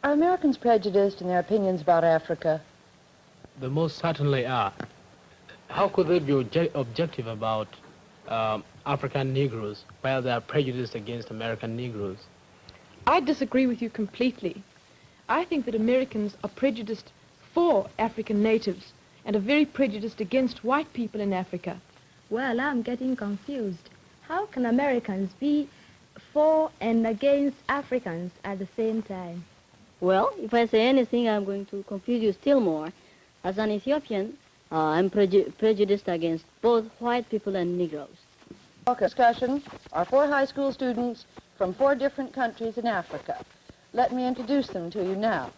Are Americans prejudiced in their opinions about Africa? They most certainly are. How could they be objective about African Negroes while they are prejudiced against American Negroes? I disagree with you completely. I think that Americans are prejudiced for African natives and are very prejudiced against white people in Africa. Well, I'm getting confused. How can Americans be for and against Africans at the same time? Well, if I say anything, I'm going to confuse you still more. As an Ethiopian, I'm prejudiced against both white people and Negroes. Discussion are 4 high school students from 4 different countries in Africa. Let me introduce them to you now.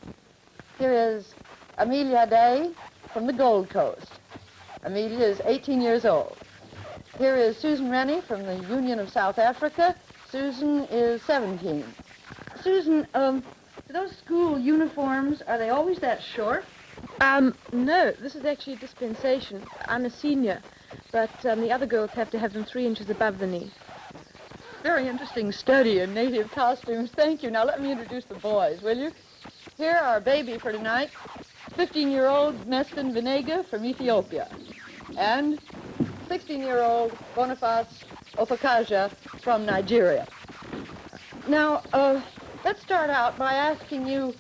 Here is Amelia Day from the Gold Coast. Amelia is 18 years old. Here is Susan Rennie from the Union of South Africa. Susan is 17. Susan, those school uniforms, are they always that short? No, this is actually a dispensation. I'm a senior, but the other girls have to have them 3 inches above the knee. Very interesting study in native costumes. Thank you. Now let me introduce the boys, will you? Here, our baby for tonight, 15-year-old Meston Venega from Ethiopia, and 16-year-old Boniface Opakaja from Nigeria. Now, let's start out by asking you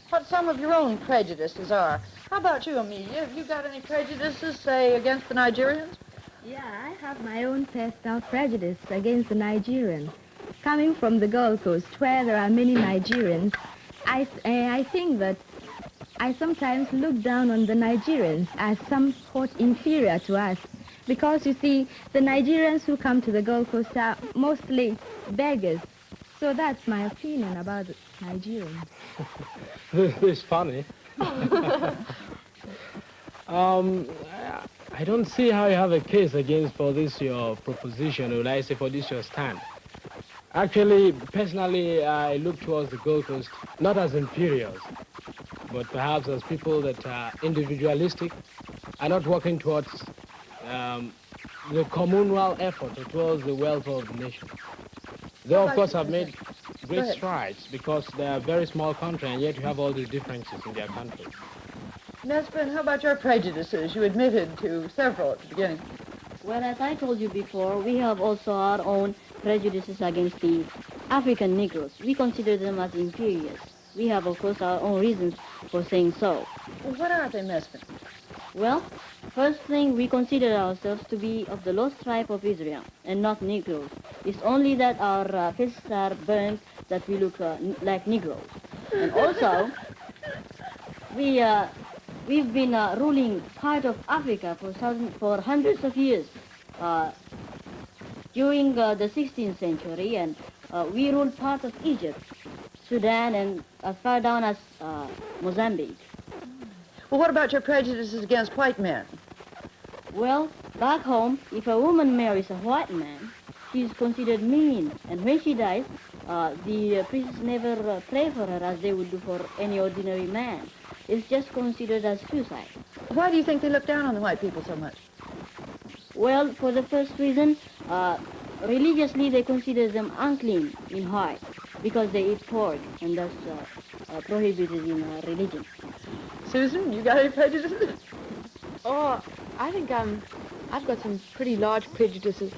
what some of your own prejudices are. How about you, Amelia? Have you got any prejudices, say, against the Nigerians? Yeah, I have my own personal prejudice against the Nigerians. Coming from the Gold Coast, where there are many Nigerians, I think that I sometimes look down on the Nigerians as somewhat inferior to us. Because, you see, the Nigerians who come to the Gold Coast are mostly beggars. So that's my opinion about the Nigerians. This is funny. I don't see how you have a case against for this your proposition, or I say for this your stand. Actually, personally, I look towards the Gold Coast not as inferiors, but perhaps as people that are individualistic, are not working towards the communal effort or towards the welfare of the nation. They, of course, have made great strides because they are a very small country, and yet you have all these differences in their country. Nesbin, how about your prejudices? You admitted to several at the beginning. Well, as I told you before, we have also our own prejudices against the African Negroes. We consider them as inferiors. We have, of course, our own reasons for saying so. Well, what are they, Nesbin? Well, first thing, we consider ourselves to be of the lost tribe of Israel and not Negroes. It's only that our faces are burnt that we look like Negroes. And also, we've been ruling part of Africa for hundreds of years during the 16th century, and we ruled part of Egypt, Sudan, and as far down as Mozambique. Well, what about your prejudices against white men? Well, back home, if a woman marries a white man, she's considered mean, and when she dies, the priests never pray for her as they would do for any ordinary man. It's just considered as suicide. Why do you think they look down on the white people so much? Well, for the first reason, religiously they consider them unclean in heart because they eat pork, and that's prohibited in religion. Susan, you got any prejudices? Oh, I think I've got some pretty large prejudices.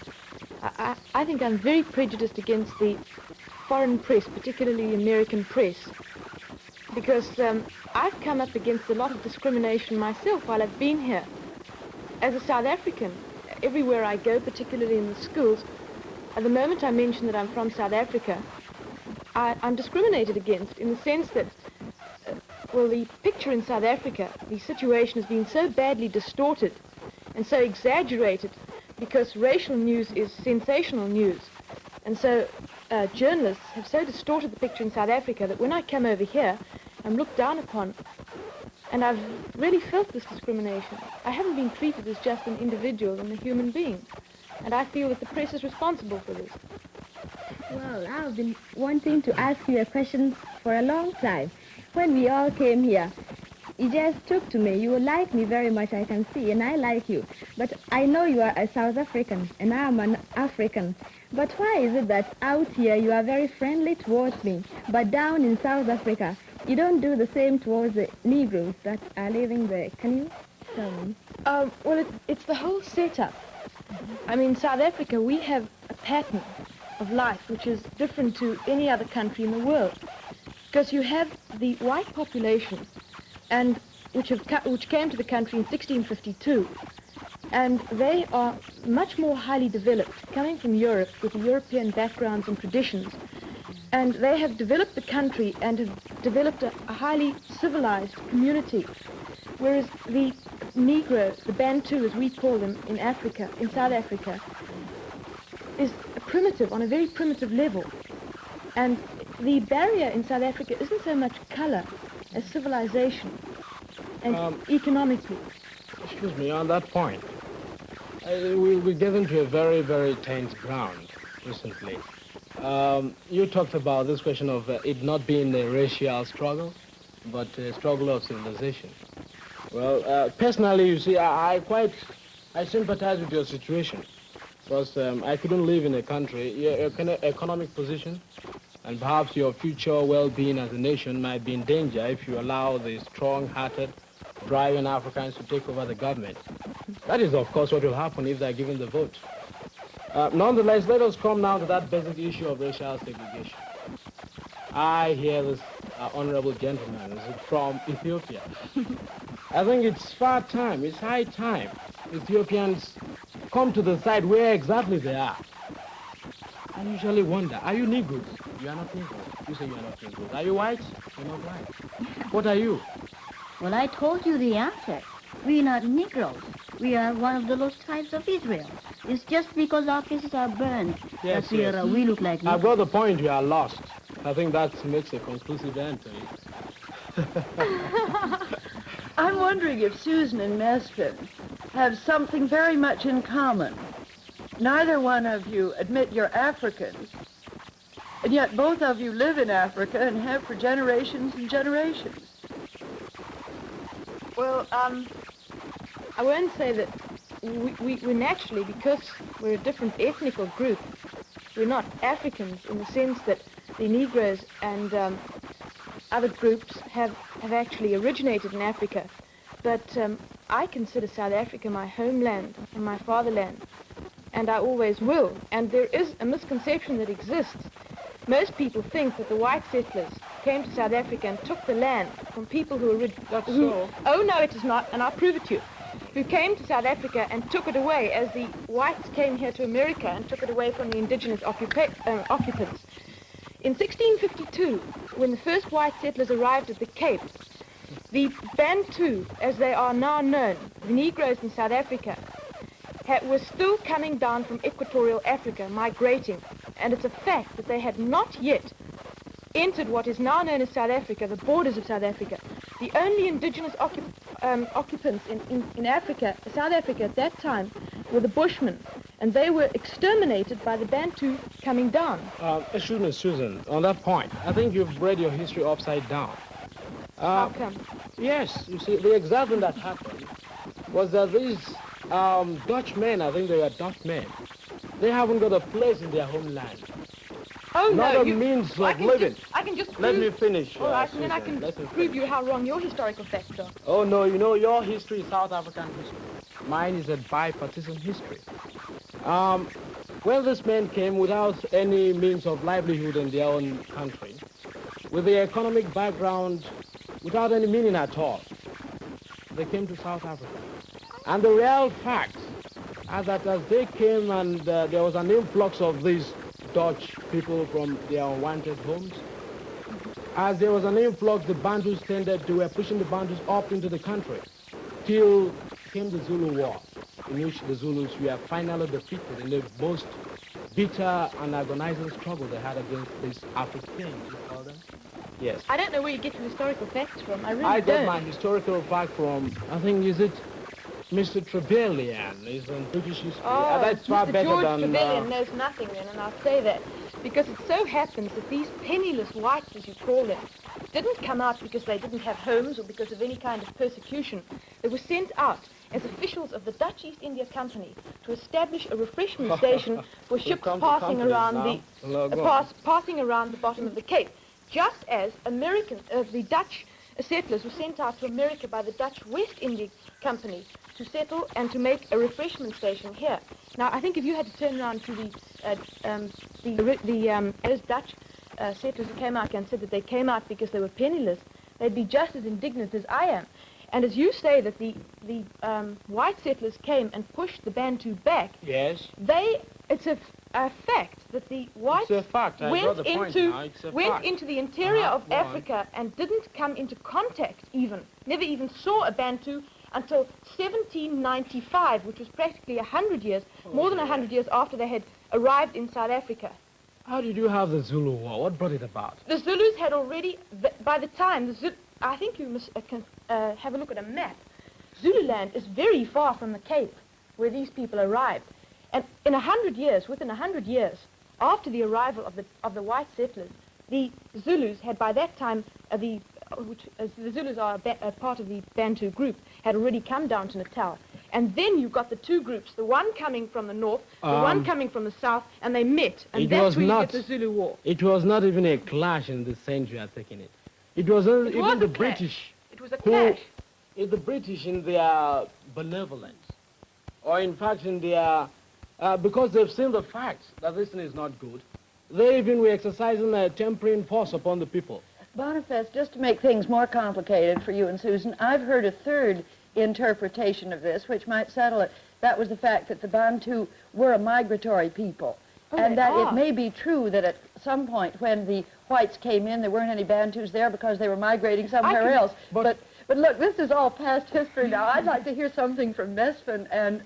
I think I'm very prejudiced against the foreign press, particularly the American press, because I've come up against a lot of discrimination myself while I've been here. As a South African, everywhere I go, particularly in the schools, at the moment I mention that I'm from South Africa, I'm discriminated against in the sense that, well, the picture in South Africa, the situation has been so badly distorted and so exaggerated because racial news is sensational news. And so journalists have so distorted the picture in South Africa that when I come over here, I'm looked down upon, and I've really felt this discrimination. I haven't been treated as just an individual and a human being, and I feel that the press is responsible for this. Well, I've been wanting to ask you a question for a long time. When we all came here, it just took to me. You like me very much, I can see, and I like you. But I know you are a South African, and I'm an African. But why is it that out here you are very friendly towards me, but down in South Africa, you don't do the same towards the Negroes that are living there. Can you tell me? Well, it's the whole setup. I mean, South Africa, we have a pattern of life which is different to any other country in the world. Because you have the white population, and which came to the country in 1652, and they are much more highly developed, coming from Europe with European backgrounds and traditions. And they have developed the country and have developed a highly civilized community. Whereas the Negro, the Bantu as we call them in Africa, in South Africa, is primitive, on a very primitive level. And the barrier in South Africa isn't so much color as civilization and economically. Excuse me, on that point, we get into a very, very tense ground recently. You talked about this question of it not being a racial struggle, but a struggle of civilization. Well, personally, you see, I sympathize with your situation, because I couldn't live in a country, your economic position, and perhaps your future well-being as a nation might be in danger if you allow the strong-hearted, driving Africans to take over the government. That is, of course, what will happen if they're given the vote. Nonetheless, let us come now to that basic issue of racial segregation. I hear this honorable gentleman is from Ethiopia. I think it's high time Ethiopians come to the side where exactly they are. I usually wonder, are you Negroes? You are not Negroes. You say you are not Negroes. Are you white? You're not white. What are you? Well, I told you the answer. We are not Negroes. We are one of the lost tribes of Israel. It's just because our faces are burned that we look like Negroes. I've got the point, you are lost. I think that makes a conclusive answer. I'm wondering if Susan and Mesfin have something very much in common. Neither one of you admit you're Africans, and yet both of you live in Africa and have for generations and generations. Well, I won't say that we're naturally, because we're a different ethnical group, we're not Africans in the sense that the Negroes and other groups have actually originated in Africa. But I consider South Africa my homeland and my fatherland, and I always will. And there is a misconception that exists. Most people think that the white settlers came to South Africa and took the land from people who so. Oh, no, it is not, and I'll prove it to you. Who came to South Africa and took it away, as the whites came here to America and took it away from the indigenous occupants. In 1652, when the first white settlers arrived at the Cape, the Bantu, as they are now known, the Negroes in South Africa, were still coming down from equatorial Africa, migrating. And it's a fact that they had not yet entered what is now known as South Africa, the borders of South Africa. The only indigenous occupants in Africa, South Africa at that time, were the Bushmen, and they were exterminated by the Bantu coming down. Excuse me, Susan, on that point, I think you've read your history upside down. How come? Yes, you see, the exact thing that happened was that these Dutchmen, I think they were Dutchmen, they haven't got a place in their homeland. Oh, not no, a means of living. I can just prove... Let me finish. All right, and then I Susan, can prove you how wrong your historical facts are. Oh, no, you know, your history is South African history. Mine is a bipartisan history. When this man came without any means of livelihood in their own country, with the economic background, without any meaning at all, they came to South Africa. And the real facts are that as they came and there was an influx of these Dutch people from their unwanted homes, as there was an influx, the Bantus they were pushing the Bantus up into the country, till came the Zulu War, in which the Zulus were finally defeated in the most bitter and agonizing struggle they had against these Africans, you call them? Yes. I don't know where you get your historical facts from. I got my historical fact from, I think, is it Mr. Trevelyan? He's in British history. Oh, that's far Mr. better George than... Trevelyan knows nothing then, and I'll say that. Because it so happens that these penniless whites, as you call them, didn't come out because they didn't have homes or because of any kind of persecution. They were sent out as officials of the Dutch East India Company to establish a refreshment station for ships passing around passing around the bottom of the Cape. just as the Dutch settlers were sent out to America by the Dutch West India Company to settle and to make a refreshment station here. Now, I think if you had to turn around to those Dutch settlers who came out and said that they came out because they were penniless, they'd be just as indignant as I am. And as you say that the white settlers came and pushed the Bantu back, Yes. It's a fact that the whites It's a fact. I got the point now. It's a fact. into the interior of Go on. Africa and didn't come into contact never even saw a Bantu until 1795, which was practically 100 years, more than 100 years after they had arrived in South Africa. How did you have the Zulu War? What brought it about? The Zulus had already, by the time, I think you must have a look at a map. Zululand is very far from the Cape, where these people arrived. And in 100 years, within 100 years, after the arrival of the white settlers, the Zulus had by that time, the Zulus are a part of the Bantu group, had already come down to Natal. And then you've got the two groups, the one coming from the north, the one coming from the south, and they met. And that's where you get the Zulu War. It was not even a clash in the century, I think, in it. It was even the British. It was a clash. The British in their benevolence, or in fact in their, because they've seen the facts that this thing is not good, they even were exercising a tempering force upon the people. Boniface, just to make things more complicated for you and Susan, I've heard a third interpretation of this, which might settle it. That was the fact that the Bantu were a migratory people. And that it may be true that at some point when the whites came in, there weren't any Bantus there because they were migrating somewhere else. But look, this is all past history now. I'd like to hear something from Mesfin and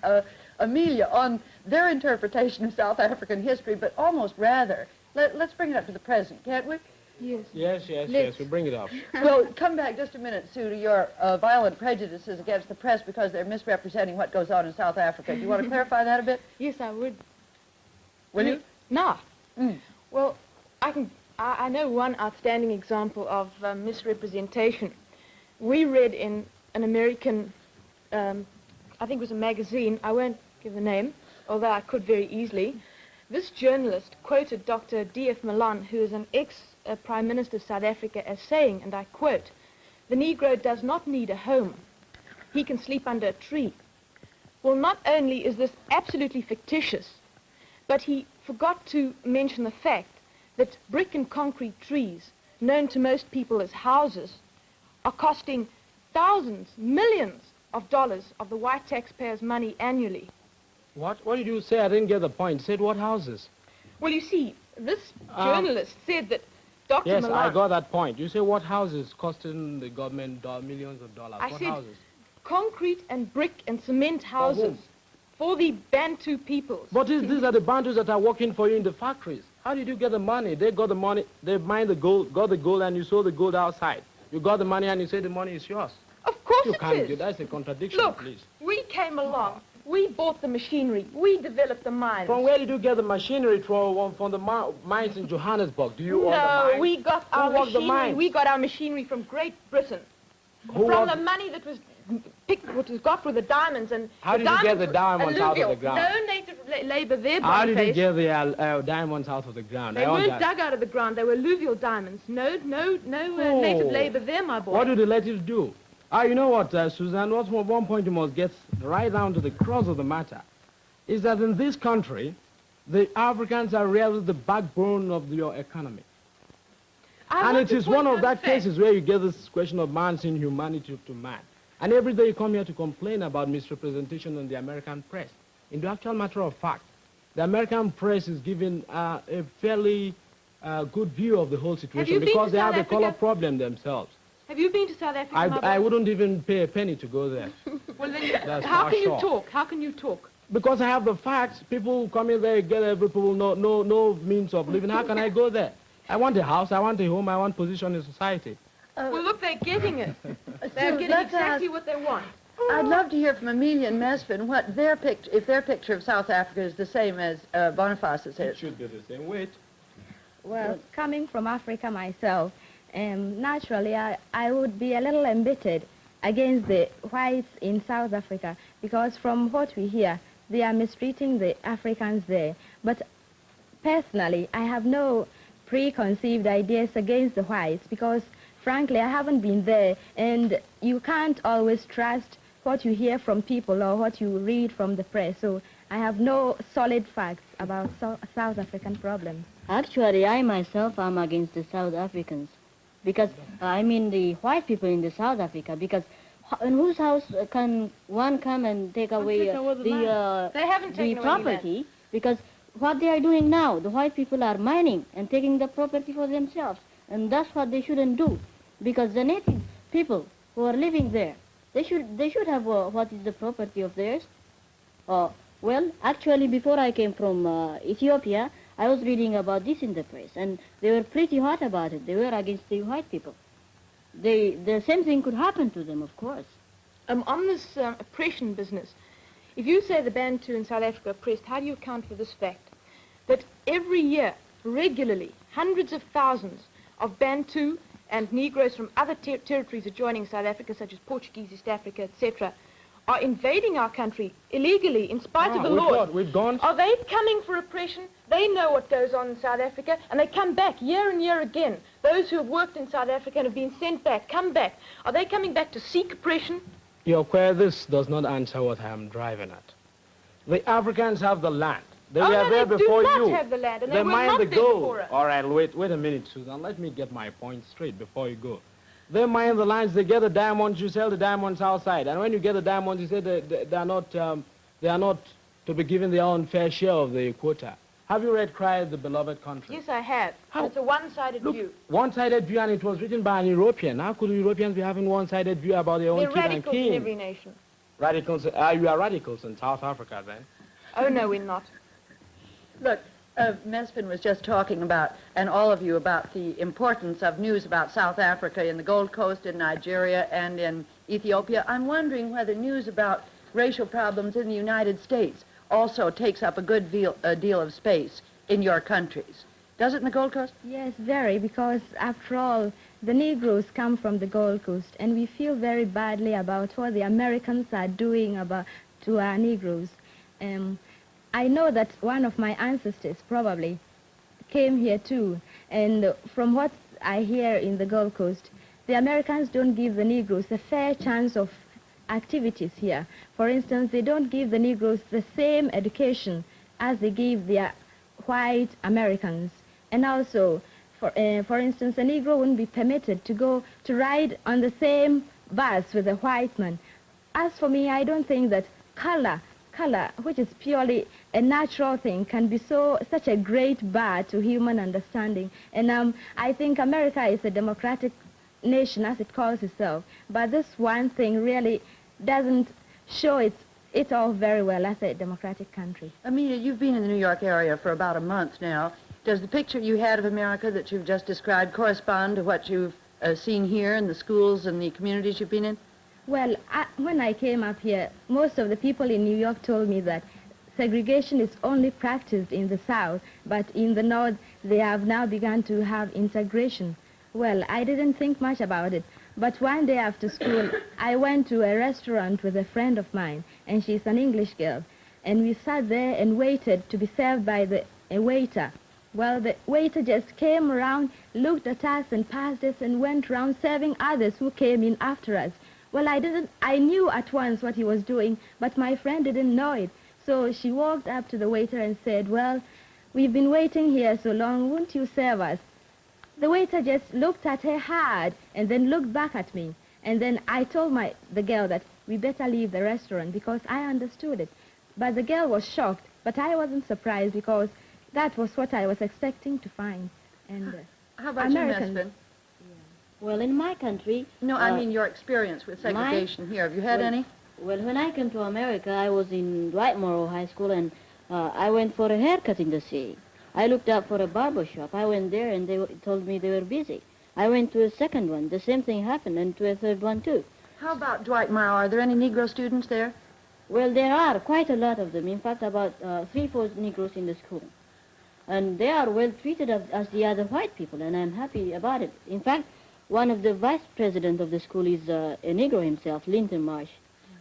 Amelia on their interpretation of South African history, but almost rather, let's bring it up to the present, can't we? Yes. Yes, we bring it up. Well, come back just a minute, Sue, to your violent prejudices against the press because they're misrepresenting what goes on in South Africa. Do you want to clarify that a bit? Yes, I would. Will you? No. Well, I know one outstanding example of misrepresentation. We read in an American, I think it was a magazine, I won't give the name, although I could very easily. This journalist quoted Dr. D.F. Malan, who is an ex-Prime Minister of South Africa, as saying, and I quote, "The Negro does not need a home. He can sleep under a tree." Well, not only is this absolutely fictitious, but he forgot to mention the fact that brick and concrete trees, known to most people as houses, are costing thousands, millions of dollars of the white taxpayers' money annually. What did you say? I didn't get the point. You said what houses? Well, you see, this journalist said that Dr. Yes, Malan... I got that point. You say what houses costing the government millions of dollars? I What said houses? concrete and brick and cement houses for the Bantu peoples. But these are the Bantus that are working for you in the factories. How did you get the money? They got the money, they mined the gold, got the gold, and you sold the gold outside. You got the money and you say the money is yours. Of course You it can't is. do that's a contradiction, Look, please. we came along. We bought the machinery. We developed the mines. From where did you get the machinery from the mines in Johannesburg? Do you own the No, mines? we got Who our worked the machinery. mines? We got our machinery from Great Britain. Who From worked- the money that was what was got with the diamonds and How did you get the diamonds out of the ground? No native labor there. How did you Boniface. get the diamonds out of the ground? They weren't dug out of the ground. They were alluvial diamonds. No native labor there, my boy. What do the natives do? You know what, Suzanne, one point you must get right down to the crux of the matter, is that in this country, the Africans are really the backbone of your economy. And it is one of that cases where you get this question of man's inhumanity to man. And every day you come here to complain about misrepresentation in the American press. In the actual matter of fact, the American press is giving a fairly good view of the whole situation because they have the color problem themselves. Have you been to South Africa, my boy? I wouldn't even pay a penny to go there. Well, then, That's how for can sure. you talk? How can you talk? Because I have the facts. People come in there, get every people no means of living. How can I go there? I want a house, I want a home, I want position in society. Well, look, they're getting it. They're getting let's exactly what they want. I'd love to hear from Amelia and Mesfin what if their picture of South Africa is the same as Boniface's It is. should be the same weight. Well, coming from Africa myself, naturally I would be a little embittered against the whites in South Africa because from what we hear, they are mistreating the Africans there. But personally, I have no preconceived ideas against the whites because, frankly, I haven't been there, and you can't always trust what you hear from people or what you read from the press. So I have no solid facts about South African problems. Actually, I myself am against the South Africans because, I mean the white people in the South Africa, because in whose house can one come and take away They haven't the taken away property? land. Because what they are doing now, the white people are mining and taking the property for themselves, and that's what they shouldn't do, because the native people who are living there, they should have what is the property of theirs. Well, actually, before I came from Ethiopia, I was reading about this in the press, and they were pretty hot about it. They were against the white people. The same thing could happen to them, of course. On this oppression business, if you say the Bantu in South Africa are oppressed, how do you account for this fact? That every year, regularly, hundreds of thousands of Bantu and Negroes from other territories adjoining South Africa, such as Portuguese, East Africa, etc., are invading our country illegally in spite of the laws. We've gone. Are they coming for oppression? They know what goes on in South Africa, and they come back year and year again. Those who have worked in South Africa and have been sent back, come back. Are they coming back to seek oppression? Your query, this does not answer what I am driving at. The Africans have the land. They were there before you. They do not have the land, and they were mine not the there gold. before us. All right, wait a minute, Susan. Let me get my point straight before you go. They mine the lands, they get the diamonds, you sell the diamonds outside. And when you get the diamonds, you say they are not to be given their own fair share of the quota. Have you read Cry the Beloved Country? Yes, I have. How? It's a one-sided Look, view. one-sided view, and it was written by an European. How could Europeans be having one-sided view about their own They're king and radicals in king? every nation. Radicals? You are radicals in South Africa, then? Oh, no, we're not. Look, Mesfin was just talking about, and all of you, about the importance of news about South Africa in the Gold Coast, in Nigeria, and in Ethiopia. I'm wondering whether news about racial problems in the United States also takes up a good deal of space in your countries. Does it in the Gold Coast? Yes, very, because after all, the Negroes come from the Gold Coast, and we feel very badly about what the Americans are doing to our Negroes. I know that one of my ancestors probably came here too, and from what I hear in the Gold Coast, the Americans don't give the Negroes a fair chance of activities here. For instance, they don't give the Negroes the same education as they give the white Americans. And also, for instance, a Negro wouldn't be permitted to go to ride on the same bus with a white man. As for me, I don't think that color, which is purely a natural thing, can be such a great bar to human understanding. And I think America is a democratic nation, as it calls itself. But this one thing really doesn't show it off very well as a democratic country. Amelia, you've been in the New York area for about a month now. Does the picture you had of America that you've just described correspond to what you've seen here in the schools and the communities you've been in? Well, when I came up here, most of the people in New York told me that segregation is only practiced in the South, but in the North, they have now begun to have integration. Well, I didn't think much about it, but one day after school, I went to a restaurant with a friend of mine, and she's an English girl, and we sat there and waited to be served by a waiter. Well, the waiter just came around, looked at us and passed us, and went around serving others who came in after us. Well, I knew at once what he was doing, but my friend didn't know it. So she walked up to the waiter and said, "Well, we've been waiting here so long, won't you serve us?" The waiter just looked at her hard and then looked back at me. And then I told the girl that we better leave the restaurant because I understood it. But the girl was shocked, but I wasn't surprised because that was what I was expecting to find. And How about Americans. you, Mesfin? Well, in my country... No, I mean your experience with segregation here. Have you had any? Well, when I came to America, I was in Dwightmore High School, and I went for a haircut in the city. I looked up for a barber shop. I went there, and they told me they were busy. I went to a second one. The same thing happened, and to a third one, too. How about Dwightmore? Are there any Negro students there? Well, there are quite a lot of them. In fact, about 3/4 Negroes in the school. And they are well treated as the other white people, and I'm happy about it. In fact, one of the vice president of the school is a Negro himself, Linton Marsh.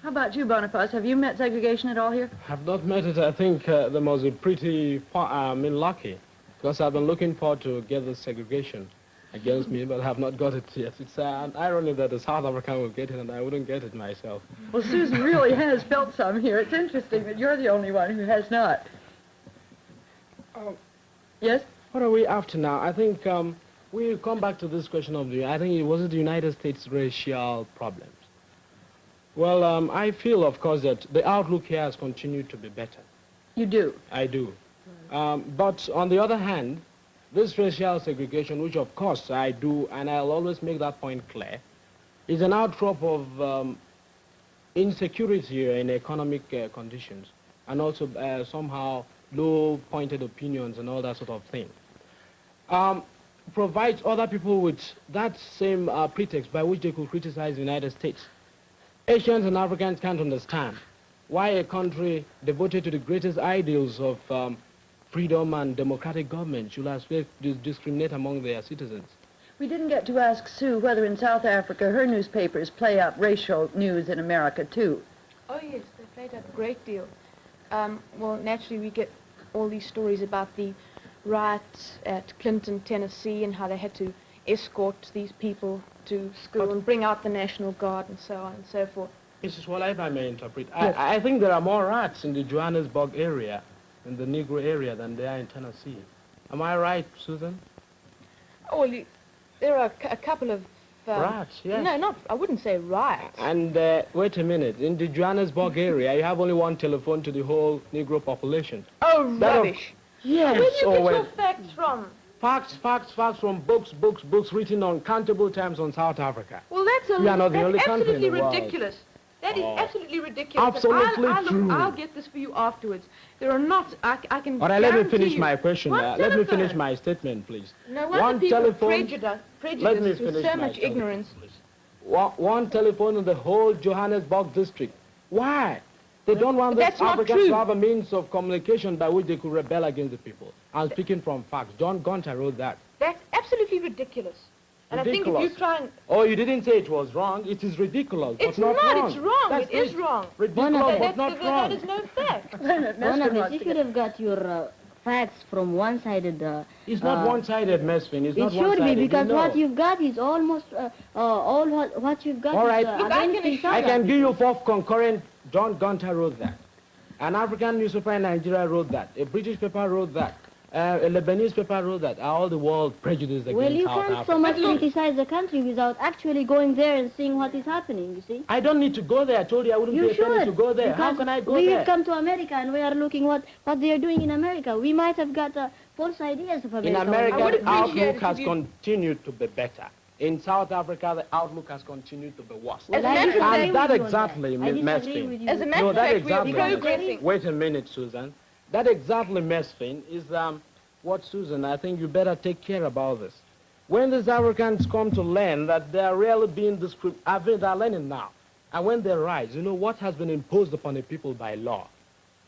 How about you, Boniface? Have you met segregation at all here? I've not met it. I think they must be pretty lucky Because I've been looking forward to get this segregation against me, but I have not got it yet. It's an irony that the South African will get it and I wouldn't get it myself. Well, Susan really has felt some here. It's interesting that you're the only one who has not. Yes? What are we after now? I think we'll come back to this question of I think it was the United States racial problems. Well, I feel, of course, that the outlook here has continued to be better. You do? I do. But on the other hand, this racial segregation, which of course I do, and I'll always make that point clear, is an outcrop of insecurity in economic conditions, and also somehow low-pointed opinions and all that sort of thing. Provides other people with that same pretext by which they could criticize the United States. Asians and Africans can't understand why a country devoted to the greatest ideals of freedom and democratic government should expect to discriminate among their citizens. We didn't get to ask Sue whether in South Africa her newspapers play up racial news in America, too. Oh, yes, they played up a great deal. Well, naturally, we get all these stories about the riots at Clinton, Tennessee, and how they had to escort these people to school and bring out the National Guard and so on and so forth. Mrs. Waller, if I may interpret, Yes. I think there are more rats in the Johannesburg area, in the Negro area, than there are in Tennessee. Am I right, Susan? Oh, well, there are a couple of... Rats, yes. No, I wouldn't say riots. And wait a minute, in the Johannesburg area, you have only one telephone to the whole Negro population. Oh, That of- rubbish. Yes. Where do you get well, your facts from? Facts from books written uncountable times on South Africa. Well, that's We are not the only country in absolutely the world. ridiculous. That is Oh. absolutely ridiculous. And Absolutely true. I'll get this for you afterwards. There are not, I can All right, let me guarantee finish you- my question. One Let me telephone. finish my statement, please. No wonder people prejudice Let me with finish so my much telephone, ignorance. please. One telephone in the whole Johannesburg district. Why? They don't want the That's not Africans true. to have a means of communication by which they could rebel against the people. I'm speaking from facts. John Gunter wrote that. That's absolutely ridiculous. And I think if Ridiculous. you try and... Oh, you didn't say it was wrong. It is ridiculous, It's but not wrong. it's wrong. That's It is wrong. Ridiculous, but not That wrong. is no fact. Wait a minute, Mesfin Barnabas, wants if to you get... have got your facts from one-sided... It's not one-sided, Mesfin. It's it not should one-sided. be, because you know. what you've got is almost... all what you've got All right. is Look, I against can each assure I other. can give you 4 concurrent. John Gunter wrote that. An African newspaper in Nigeria wrote that. A British paper wrote that. A Lebanese paper wrote that. Are all the world prejudiced against Well, you South can't Africa? so much criticize the country without actually going there and seeing what is happening, you see. I don't need to go there. I told you I wouldn't You pay a penny should. to go there. How because can I go we there? have come to America and we are looking what they are doing in America. We might have got false ideas of America. In I America, would the appreciate outlook it has if you- continued to be better. In South Africa, the outlook has continued to be worse. As a I matter of disagree fact- with And that you on exactly, that. I Ms. disagree Mesfin. with you. As a matter No, of that fact, we are exactly. progressing. Wait a minute, Susan. That exactly, Mesfin, is what, Susan, I think you better take care about this. When these Africans come to learn that they are really being discriminated, they are learning now. And when they rise, you know what has been imposed upon the people by law?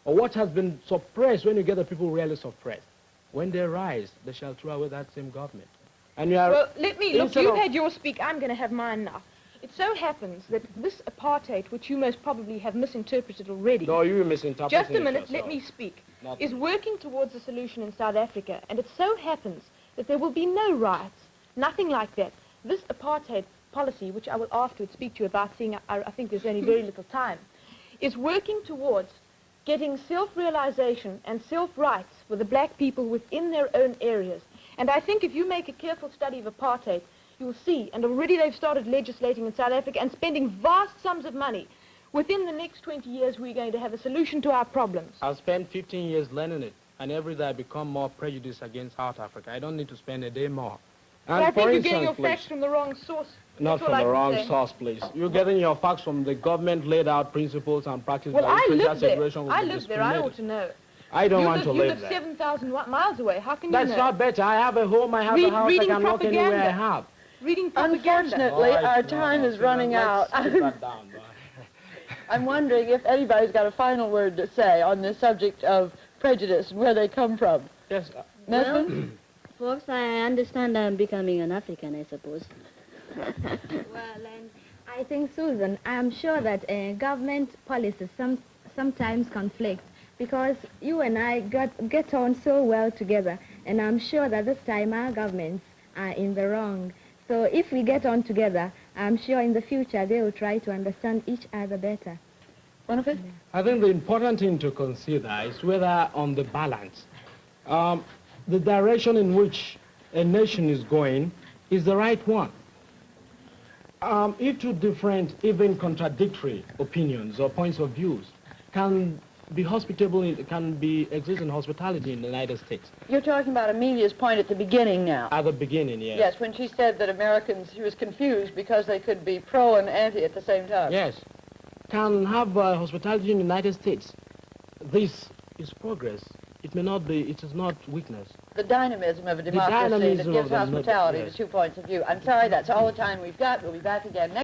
Or what has been suppressed when you get the people really suppressed? When they rise, they shall throw away that same government. And you are... Well, look, instead you've of- had your speak, I'm going to have mine now. It so happens that this apartheid, which you most probably have misinterpreted already, No, you misinterpreting just a minute, it let yourself. me speak, Not is me. working towards a solution in South Africa, and it so happens that there will be no riots, nothing like that. This apartheid policy, which I will afterwards speak to you about, seeing I think there's only very little time, is working towards getting self-realization and self-rights for the black people within their own areas. And I think if you make a careful study of apartheid, you will see, and already they've started legislating in South Africa and spending vast sums of money. Within the next 20 years, we're going to have a solution to our problems. I've spent 15 years learning it, and every day I become more prejudiced against South Africa. I don't need to spend a day more. But And I think for you're getting your instance, facts from the wrong source. not That's all from I the can wrong say. source, please. You're getting your facts from the government laid out principles and practices. Well, by which I racial live there. segregation will I be live there. I ought discriminated. to know. I don't want to You live live there. 7,000 miles away. How can That's you know? not better. I have a home, I have a house, I reading can walk anywhere I propaganda. have. Reading propaganda. Unfortunately, our time is running out. Let's put that down. I'm wondering if anybody's got a final word to say on the subject of prejudice and where they come from. Yes. Mesfin? Folks, I understand I'm becoming an African, I suppose. Well, and I think, Susan, I'm sure that government policies sometimes conflict because you and I get on so well together. And I'm sure that this time our governments are in the wrong. So if we get on together, I'm sure in the future they will try to understand each other better. Bonifay? I think the important thing to consider is whether on the balance, the direction in which a nation is going is the right one. If two different, even contradictory opinions or points of views can be hospitable, can be exist in hospitality in the United States. You're talking about Amelia's point at the beginning now. At the beginning, yes. Yes, when she said that Americans, she was confused because they could be pro and anti at the same time. Yes. Can have hospitality in the United States. This is progress. It may not be, it is not weakness. The dynamism of a democracy that dynamism gives of the hospitality yes. to 2 points of view. I'm sorry, that's all the time we've got. We'll be back again next